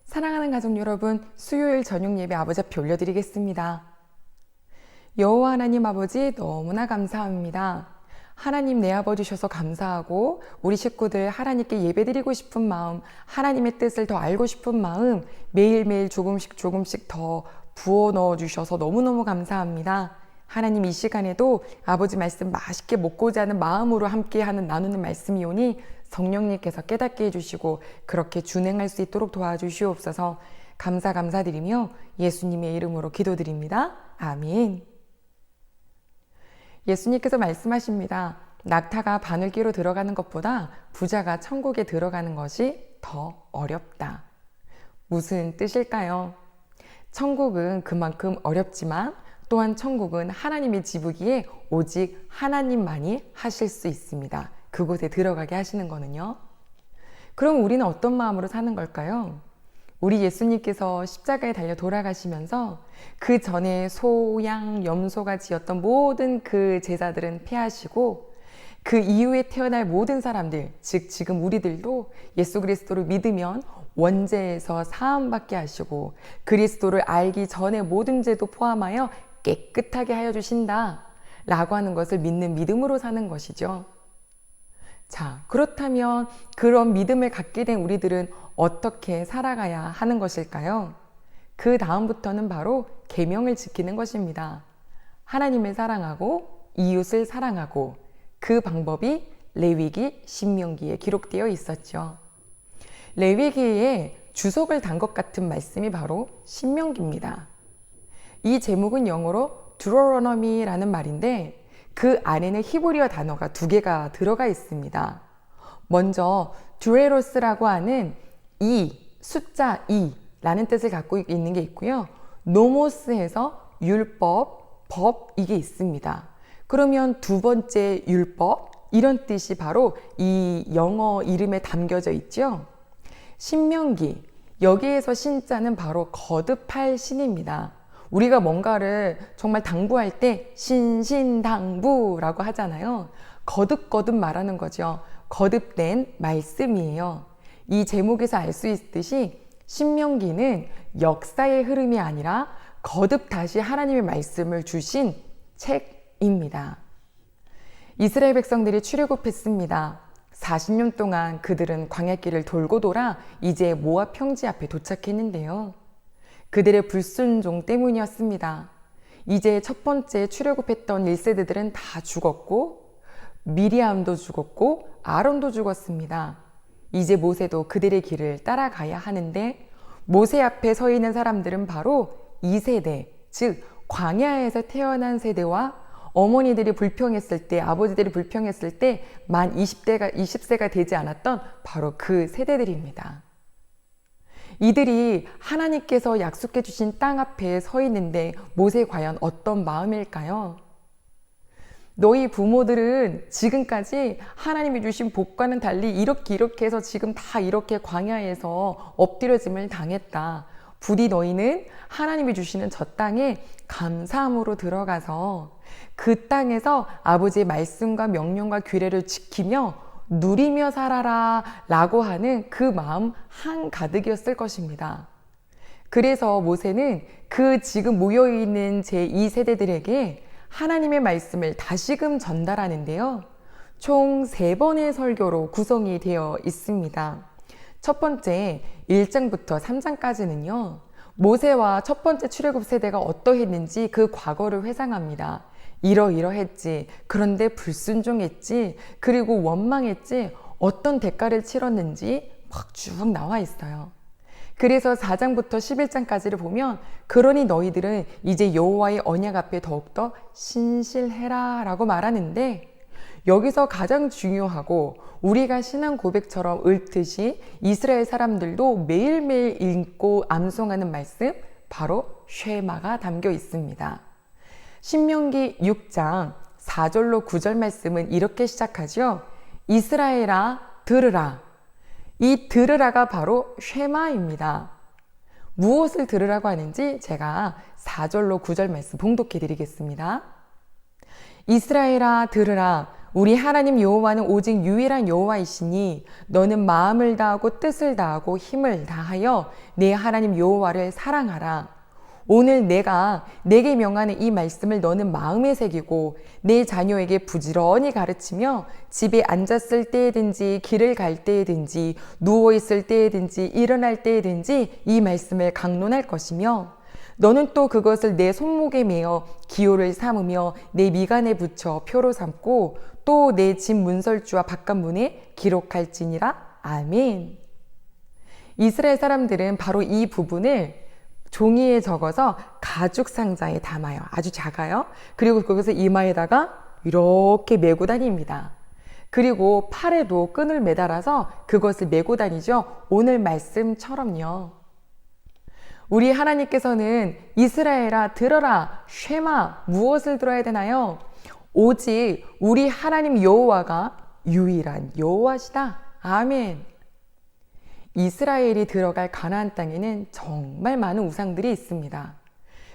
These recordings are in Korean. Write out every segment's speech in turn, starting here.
사랑하는 가족 여러분, 수요일 저녁 예배 아버지 앞에 올려드리겠습니다. 여호와 하나님 아버지 너무나 감사합니다. 하나님 내어주셔서 감사하고 우리 식구들 하나님께 예배드리고 싶은 마음, 하나님의 뜻을 더 알고 싶은 마음 매일매일 조금씩 더 부어 넣어주셔서 너무너무 감사합니다. 하나님 이 시간에도 아버지 말씀 맛있게 먹고자 하는 마음으로 함께하는 나누는 말씀이오니 성령님께서 깨닫게 해주시고 그렇게 준행할 수 있도록 도와주시옵소서. 감사드리며 예수님의 이름으로 기도드립니다. 아멘. 예수님께서 말씀하십니다. 낙타가 바늘귀로 들어가는 것보다 부자가 천국에 들어가는 것이 더 어렵다. 무슨 뜻일까요? 천국은 그만큼 어렵지만 또한 천국은 하나님의 집이기에 오직 하나님만이 하실 수 있습니다. 그곳에 들어가게 하시는 거는요. 그럼 우리는 어떤 마음으로 사는 걸까요? 우리 예수님께서 십자가에 달려 돌아가시면서 그 전에 소, 양, 염소가 지었던 모든 그 제사들은 폐하시고 그 이후에 태어날 모든 사람들, 즉 지금 우리들도 예수 그리스도를 믿으면 원죄에서 사함받게 하시고 그리스도를 알기 전에 모든 죄도 포함하여 깨끗하게 하여 주신다 라고 하는 것을 믿는 믿음으로 사는 것이죠. 자, 그렇다면 그런 믿음을 갖게 된 우리들은 어떻게 살아가야 하는 것일까요? 그 다음부터는 바로 계명을 지키는 것입니다. 하나님을 사랑하고 이웃을 사랑하고 그 방법이 레위기 신명기에 기록되어 있었죠. 레위기에 주석을 단 것 같은 말씀이 바로 신명기입니다. 이 제목은 영어로 Deuteronomy라는 말인데 그 안에는 히브리어 단어가 두 개가 들어가 있습니다. 먼저 듀에로스라고 하는 숫자 2라는 뜻을 갖고 있는 게 있고요. 노모스에서 율법, 법 이게 있습니다. 그러면 두 번째 율법 이런 뜻이 바로 이 영어 이름에 담겨져 있죠. 신명기 여기에서 신자는 바로 거듭할 신입니다. 우리가 뭔가를 정말 당부할 때 신신당부라고 하잖아요. 거듭 말하는 거죠. 거듭된 말씀이에요. 이 제목에서 알 수 있듯이 신명기는 역사의 흐름이 아니라 거듭 다시 하나님의 말씀을 주신 책입니다. 이스라엘 백성들이 출애굽했습니다. 40년 동안 그들은 광야길을 돌고 돌아 이제 모압 평지 앞에 도착했는데요. 그들의 불순종 때문이었습니다. 이제 첫 번째 출애굽했던 1세대들은 다 죽었고 미리암도 죽었고 아론도 죽었습니다. 이제 모세도 그들의 길을 따라가야 하는데 모세 앞에 서 있는 사람들은 바로 2세대, 즉 광야에서 태어난 세대와 어머니들이 불평했을 때, 아버지들이 불평했을 때 만 20세가 되지 않았던 바로 그 세대들입니다. 이들이 하나님께서 약속해 주신 땅 앞에 서 있는데 모세 과연 어떤 마음일까요? 너희 부모들은 지금까지 하나님이 주신 복과는 달리 이렇게 해서 지금 다 이렇게 광야에서 엎드려짐을 당했다. 부디 너희는 하나님이 주시는 저 땅에 감사함으로 들어가서 그 땅에서 아버지의 말씀과 명령과 규례를 지키며 누리며 살아라 라고 하는 그 마음 한가득이었을 것입니다. 그래서 모세는 그 지금 모여있는 제2세대들에게 하나님의 말씀을 다시금 전달하는데요. 총 3번의 설교로 구성이 되어 있습니다. 첫 번째 1장부터 3장까지는요. 모세와 첫 번째 출애굽 세대가 어떠했는지 그 과거를 회상합니다. 이러했지. 그런데 불순종했지. 그리고 원망했지. 어떤 대가를 치렀는지 막 쭉 나와 있어요. 그래서 4장부터 11장까지를 보면 그러니 너희들은 이제 여호와의 언약 앞에 더욱더 신실해라 라고 말하는데 여기서 가장 중요하고 우리가 신앙 고백처럼 읊듯이 이스라엘 사람들도 매일매일 읽고 암송하는 말씀 바로 쉐마가 담겨 있습니다. 신명기 6장 4절로 9절 말씀은 이렇게 시작하죠. 이스라엘아 들으라. 이 들으라가 바로 쉐마입니다. 무엇을 들으라고 하는지 제가 4절로 9절 말씀 봉독해 드리겠습니다. 이스라엘아 들으라. 우리 하나님 여호와는 오직 유일한 여호와이시니 너는 마음을 다하고 뜻을 다하고 힘을 다하여 내 하나님 여호와를 사랑하라. 오늘 내가 내게 명하는 이 말씀을 너는 마음에 새기고 내 자녀에게 부지런히 가르치며 집에 앉았을 때든지 길을 갈 때든지 누워있을 때든지 일어날 때든지 이 말씀을 강론할 것이며 너는 또 그것을 내 손목에 매어 기호를 삼으며 내 미간에 붙여 표로 삼고 또 내 집 문설주와 바깥문에 기록할지니라. 아멘. 이스라엘 사람들은 바로 이 부분을 종이에 적어서 가죽 상자에 담아요. 아주 작아요. 그리고 그것을 이마에다가 이렇게 메고 다닙니다. 그리고 팔에도 끈을 매달아서 그것을 메고 다니죠. 오늘 말씀처럼요. 우리 하나님께서는 이스라엘아 들어라 쉐마 무엇을 들어야 되나요? 오직 우리 하나님 여호와가 유일한 여호와시다. 아멘. 이스라엘이 들어갈 가나안 땅에는 정말 많은 우상들이 있습니다.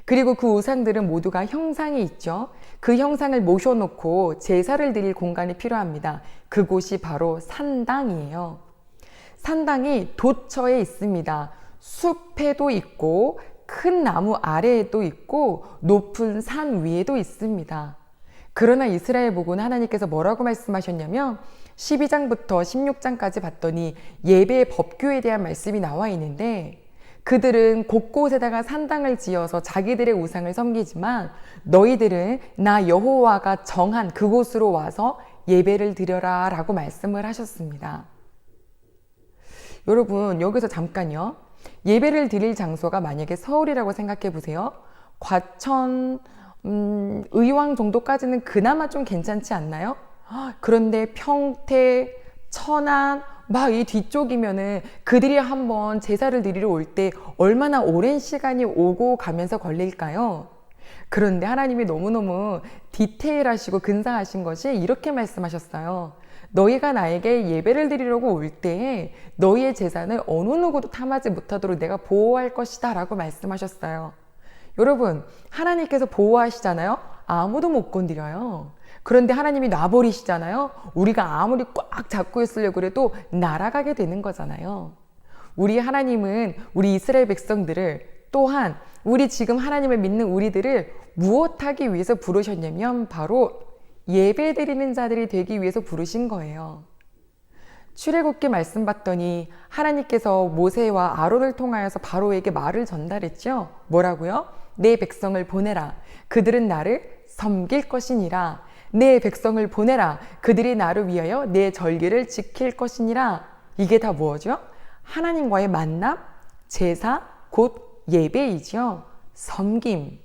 그리고 그 우상들은 모두가 형상이 있죠. 그 형상을 모셔놓고 제사를 드릴 공간이 필요합니다. 그곳이 바로 산당이에요. 산당이 도처에 있습니다. 숲에도 있고 큰 나무 아래에도 있고 높은 산 위에도 있습니다. 그러나 이스라엘 보고는 하나님께서 뭐라고 말씀하셨냐면 12장부터 16장까지 봤더니 예배의 법규에 대한 말씀이 나와 있는데 그들은 곳곳에다가 산당을 지어서 자기들의 우상을 섬기지만 너희들은 나 여호와가 정한 그곳으로 와서 예배를 드려라 라고 말씀을 하셨습니다. 여러분 여기서 잠깐요. 예배를 드릴 장소가 만약에 서울이라고 생각해 보세요. 과천, 의왕 정도까지는 그나마 좀 괜찮지 않나요? 그런데 평택, 천안 막 이 뒤쪽이면은 그들이 한번 제사를 드리러 올 때 얼마나 오랜 시간이 오고 가면서 걸릴까요? 그런데 하나님이 너무너무 디테일하시고 근사하신 것이 이렇게 말씀하셨어요. 너희가 나에게 예배를 드리려고 올 때에 너희의 재산을 어느 누구도 탐하지 못하도록 내가 보호할 것이다 라고 말씀하셨어요. 여러분 하나님께서 보호하시잖아요. 아무도 못 건드려요. 그런데 하나님이 놔버리시잖아요. 우리가 아무리 꽉 잡고 있으려고 해도 날아가게 되는 거잖아요. 우리 하나님은 우리 이스라엘 백성들을 또한 우리 지금 하나님을 믿는 우리들을 무엇하기 위해서 부르셨냐면 바로 예배드리는 자들이 되기 위해서 부르신 거예요. 출애굽기 말씀 봤더니 하나님께서 모세와 아론을 통하여서 바로에게 말을 전달했죠. 뭐라고요? 내 백성을 보내라. 그들은 나를 섬길 것이니라. 내 백성을 보내라. 그들이 나를 위하여 내 절기를 지킬 것이니라. 이게 다 뭐죠? 하나님과의 만남, 제사, 곧 예배이죠. 섬김.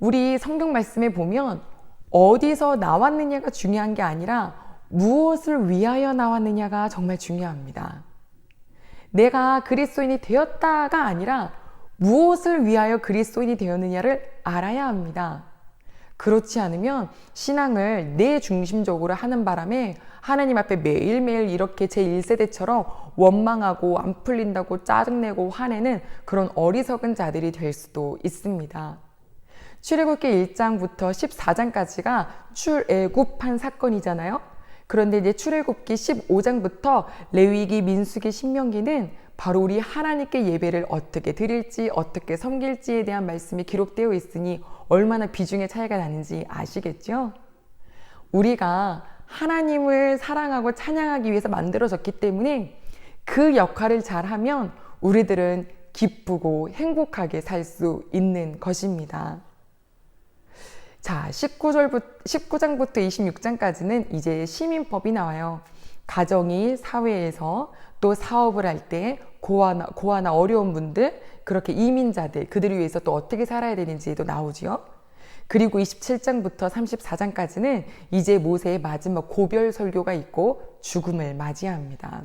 우리 성경 말씀에 보면 어디서 나왔느냐가 중요한 게 아니라 무엇을 위하여 나왔느냐가 정말 중요합니다. 내가 그리스도인이 되었다가 아니라 무엇을 위하여 그리스도인이 되었느냐를 알아야 합니다. 그렇지 않으면 신앙을 내 중심적으로 하는 바람에 하나님 앞에 매일매일 이렇게 제1세대처럼 원망하고 안 풀린다고 짜증내고 화내는 그런 어리석은 자들이 될 수도 있습니다. 출애굽기 1장부터 14장까지가 출애굽한 사건이잖아요. 그런데 이제 출애굽기 15장부터 레위기, 민수기, 신명기는 바로 우리 하나님께 예배를 어떻게 드릴지 어떻게 섬길지에 대한 말씀이 기록되어 있으니 얼마나 비중의 차이가 나는지 아시겠죠? 우리가 하나님을 사랑하고 찬양하기 위해서 만들어졌기 때문에 그 역할을 잘하면 우리들은 기쁘고 행복하게 살 수 있는 것입니다. 자, 19장부터 26장까지는 이제 시민법이 나와요. 가정이 사회에서 또 사업을 할 때 고아나 어려운 분들, 그렇게 이민자들, 그들을 위해서 또 어떻게 살아야 되는지도 나오지요. 그리고 27장부터 34장까지는 이제 모세의 마지막 고별 설교가 있고 죽음을 맞이합니다.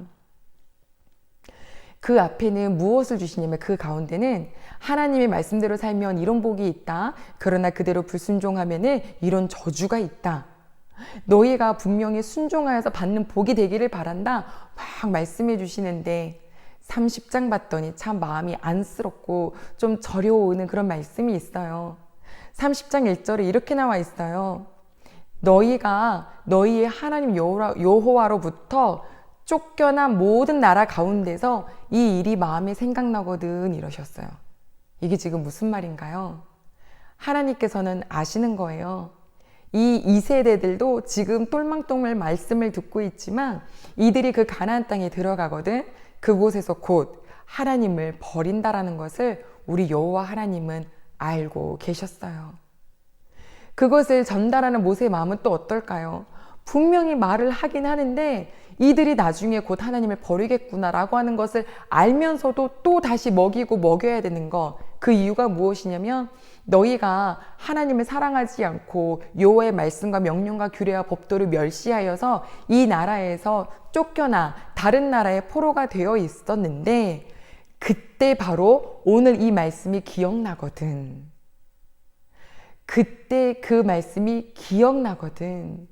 그 앞에는 무엇을 주시냐면 그 가운데는 하나님의 말씀대로 살면 이런 복이 있다. 그러나 그대로 불순종하면 이런 저주가 있다. 너희가 분명히 순종하여서 받는 복이 되기를 바란다. 막 말씀해 주시는데 30장 봤더니 참 마음이 안쓰럽고 좀 저려오는 그런 말씀이 있어요. 30장 1절에 이렇게 나와 있어요. 너희가 너희의 하나님 여호와로부터 쫓겨난 모든 나라 가운데서 이 일이 마음에 생각나거든 이러셨어요. 이게 지금 무슨 말인가요? 하나님께서는 아시는 거예요. 이 2세대들도 지금 똘망똘망 말씀을 듣고 있지만 이들이 그 가나안 땅에 들어가거든 그곳에서 곧 하나님을 버린다라는 것을 우리 여호와 하나님은 알고 계셨어요. 그것을 전달하는 모세의 마음은 또 어떨까요? 분명히 말을 하긴 하는데 이들이 나중에 곧 하나님을 버리겠구나라고 하는 것을 알면서도 또 다시 먹이고 먹여야 되는 것. 그 이유가 무엇이냐면 너희가 하나님을 사랑하지 않고 여호와의 말씀과 명령과 규례와 법도를 멸시하여서 이 나라에서 쫓겨나 다른 나라의 포로가 되어 있었는데 그때 바로 오늘 이 말씀이 기억나거든. 그때 그 말씀이 기억나거든.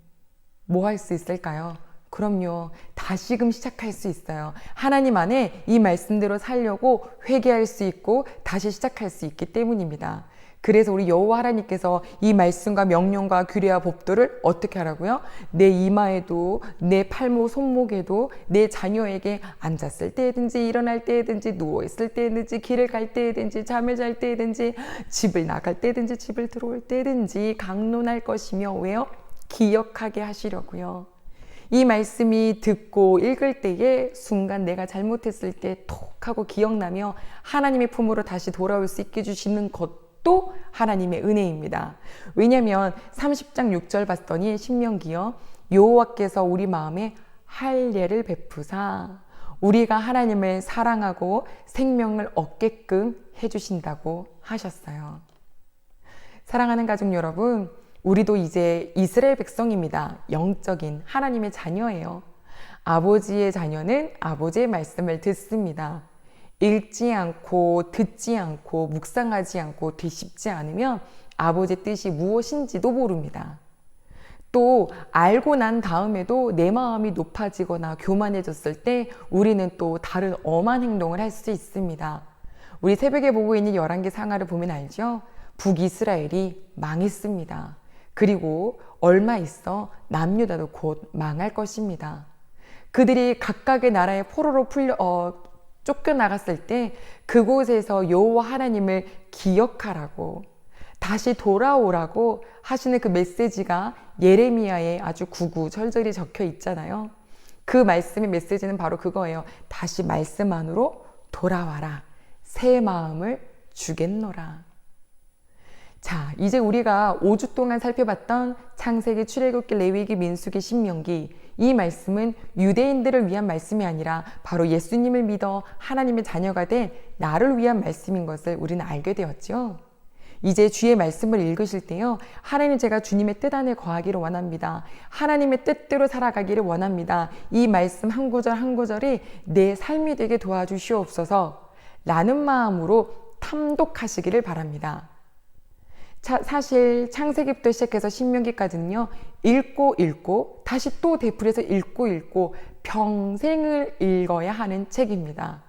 뭐 할 수 있을까요? 그럼요. 다시금 시작할 수 있어요. 하나님 안에 이 말씀대로 살려고 회개할 수 있고 다시 시작할 수 있기 때문입니다. 그래서 우리 여호와 하나님께서 이 말씀과 명령과 규례와 법도를 어떻게 하라고요? 내 이마에도 내 팔목 손목에도 내 자녀에게 앉았을 때든지 일어날 때든지 누워있을 때든지 길을 갈 때든지 잠을 잘 때든지 집을 나갈 때든지 집을 들어올 때든지 강론할 것이며 왜요? 기억하게 하시려고요. 이 말씀이 듣고 읽을 때에 순간 내가 잘못했을 때 톡 하고 기억나며 하나님의 품으로 다시 돌아올 수 있게 해주시는 것도 하나님의 은혜입니다. 왜냐하면 30장 6절 봤더니 신명기요. 여호와께서 우리 마음에 할례를 베푸사 우리가 하나님을 사랑하고 생명을 얻게끔 해주신다고 하셨어요. 사랑하는 가족 여러분, 우리도 이제 이스라엘 백성입니다. 영적인 하나님의 자녀예요. 아버지의 자녀는 아버지의 말씀을 듣습니다. 읽지 않고 듣지 않고 묵상하지 않고 뒤집지 않으면 아버지의 뜻이 무엇인지도 모릅니다. 또 알고 난 다음에도 내 마음이 높아지거나 교만해졌을 때 우리는 또 다른 엄한 행동을 할 수 있습니다. 우리 새벽에 보고 있는 열왕기 상하를 보면 알죠? 북이스라엘이 망했습니다. 그리고 얼마 있어 남유다도 곧 망할 것입니다. 그들이 각각의 나라의 포로로 쫓겨나갔을 때 그곳에서 여호와 하나님을 기억하라고 다시 돌아오라고 하시는 그 메시지가 예레미야에 아주 구구절절히 적혀 있잖아요. 그 말씀의 메시지는 바로 그거예요. 다시 말씀 안으로 돌아와라. 새 마음을 주겠노라. 자, 이제 우리가 5주 동안 살펴봤던 창세기, 출애굽기, 레위기, 민수기, 신명기 이 말씀은 유대인들을 위한 말씀이 아니라 바로 예수님을 믿어 하나님의 자녀가 된 나를 위한 말씀인 것을 우리는 알게 되었죠. 이제 주의 말씀을 읽으실 때요. 하나님 제가 주님의 뜻 안에 거하기를 원합니다. 하나님의 뜻대로 살아가기를 원합니다. 이 말씀 한 구절 한 구절이 내 삶이 되게 도와주시옵소서 라는 마음으로 탐독하시기를 바랍니다. 사실 창세기부터 시작해서 신명기까지는요. 읽고 다시 또 되풀이해서 읽고 평생을 읽어야 하는 책입니다.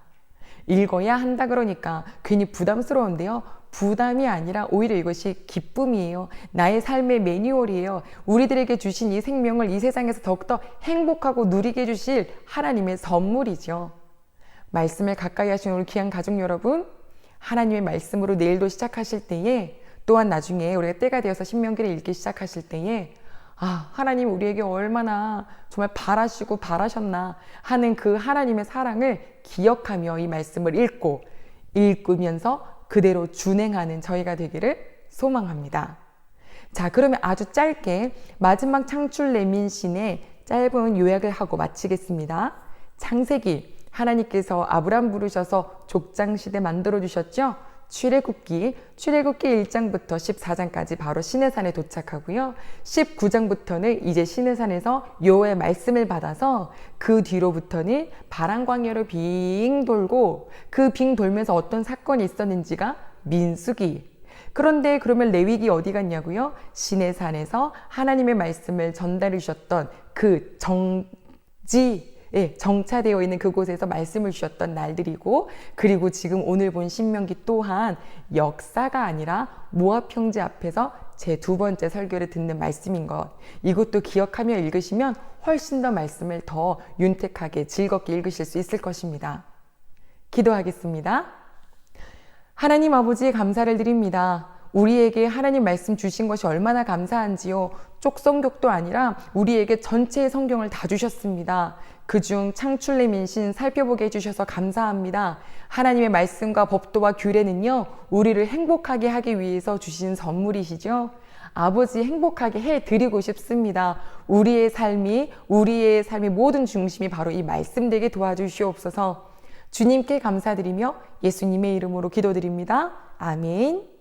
읽어야 한다 그러니까 괜히 부담스러운데요. 부담이 아니라 오히려 이것이 기쁨이에요. 나의 삶의 매뉴얼이에요. 우리들에게 주신 이 생명을 이 세상에서 더욱더 행복하고 누리게 해주실 하나님의 선물이죠. 말씀을 가까이 하시는 우리 귀한 가족 여러분, 하나님의 말씀으로 내일도 시작하실 때에 또한 나중에 우리가 때가 되어서 신명기를 읽기 시작하실 때에 하나님 우리에게 얼마나 정말 바라시고 바라셨나 하는 그 하나님의 사랑을 기억하며 이 말씀을 읽으면서 그대로 준행하는 저희가 되기를 소망합니다. 자, 그러면 아주 짧게 마지막 창출 레민신의 짧은 요약을 하고 마치겠습니다. 창세기, 하나님께서 아브람 부르셔서 족장시대 만들어주셨죠? 출애굽기 1장부터 14장까지 바로 시내산에 도착하고요. 19장부터는 이제 시내산에서 여호와의 말씀을 받아서 그 뒤로부터는 바람광야로 빙 돌고 그 빙 돌면서 어떤 사건이 있었는지가 민수기. 그런데 그러면 레위기 어디 갔냐고요? 시내산에서 하나님의 말씀을 전달해 주셨던 그 정차되어 있는 그곳에서 말씀을 주셨던 날들이고, 그리고 지금 오늘 본 신명기 또한 역사가 아니라 모압 형제 앞에서 제 두 번째 설교를 듣는 말씀인 것, 이것도 기억하며 읽으시면 훨씬 더 말씀을 더 윤택하게 즐겁게 읽으실 수 있을 것입니다. 기도하겠습니다. 하나님 아버지 감사를 드립니다. 우리에게 하나님 말씀 주신 것이 얼마나 감사한지요. 쪽성격도 아니라 우리에게 전체의 성경을 다 주셨습니다. 그중 창출내민신 살펴보게 해주셔서 감사합니다. 하나님의 말씀과 법도와 규례는요, 우리를 행복하게 하기 위해서 주신 선물이시죠. 아버지 행복하게 해드리고 싶습니다. 우리의 삶이 모든 중심이 바로 이 말씀 되게 도와주시옵소서. 주님께 감사드리며 예수님의 이름으로 기도드립니다. 아멘.